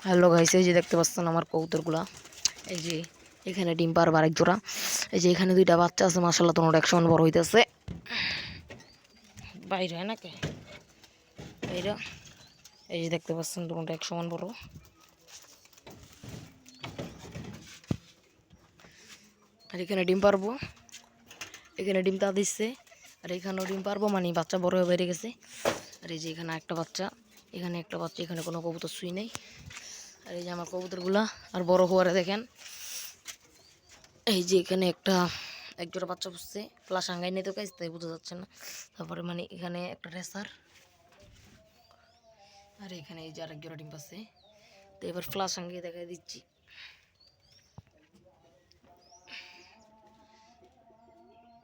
Hello guys, এই যে দেখতে পাচ্ছেন আমার কবুতরগুলা। এই যে এখানে ডিম পারবে আরেক জোড়া। এই যে এখানে দুইটা বাচ্চা আছে, মাশাআল্লাহ তোমার 100 বড় হইতেছে। বাইরে হয় নাকি বাইরে? এই যে দেখতে পাচ্ছেন তোমার 100 বড়। আর এখানে ডিম পারবো, এখানে ডিম তা দিচ্ছে। আর এখানেও ডিম পারবো, মানে বাচ্চা বড় হয়ে বেড়ে গেছে। আর এই যে এখানে একটা বাচ্চা, এখানে একটা বাচ্চা, এখানে কোনো কবুতর শুই নেই। আর এই যে আমার কবুতরগুলা আর বড় হওয়ারে দেখেন। এই যে এখানে এক জোড়া বাচ্চা বসছে, প্লাস আঙ্গাই নিয়ে তো কাজ, তাই বোঝা যাচ্ছে না। তারপরে মানে এখানে একটা রেসার, আর এখানে এই যে আরেক জোড়া ডিম পাচ্ছে। তো এবার ফ্লাশ আঙ্গিয়ে দেখাই দিচ্ছি।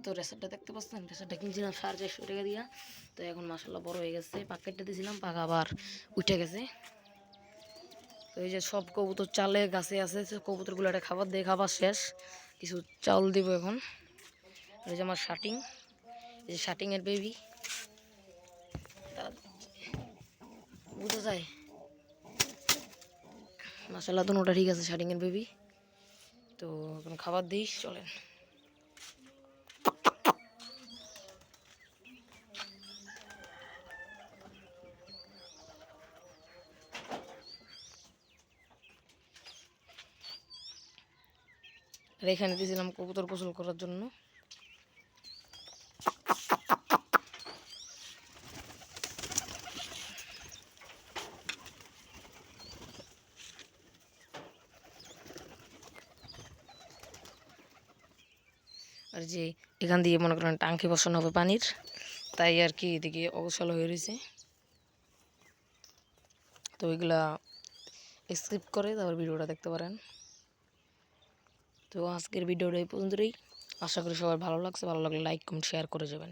তো রেসারটা দেখতে পাচ্ছেন, রেসারটা কিনছিলাম 450 টাকা দিয়া। তো এখন মাসাল্লাহ বড় হয়ে গেছে, পাকেটটা দিয়েছিলাম, পাকা আবার উঠে গেছে। তো এই যে সব কবুতর চালে গাছে আছে, কবুতরগুলো একটা খাবার দিয়ে, খাবার শেষ, কিছু চাউল দিব এখন। এই যে আমার শাটিং, এই যে শাটিংয়ের বেবি, বুঝা যায় মাসাল্লাহ, তো ওটা ঠিক আছে শাটিংয়ের বেবি। তো এখন খাবার দিই, চলেন। আর এখানে দিয়েছিলাম কবুতর গোসল করার জন্য। আর যে এখান দিয়ে মনে করেন টাঙ্কি বসানো হবে পানির, তাই আর কি এদিকে অগোছালো হয়ে রয়েছে। তো ওইগুলা স্কিপ করে তারপর ভিডিওটা দেখতে পারেন। তো আজকের ভিডিওটা এই পর্যন্তই। আশা করি সবার ভালো লাগছে, ভালো লাগলে লাইক কমেন্ট শেয়ার করে যাবেন।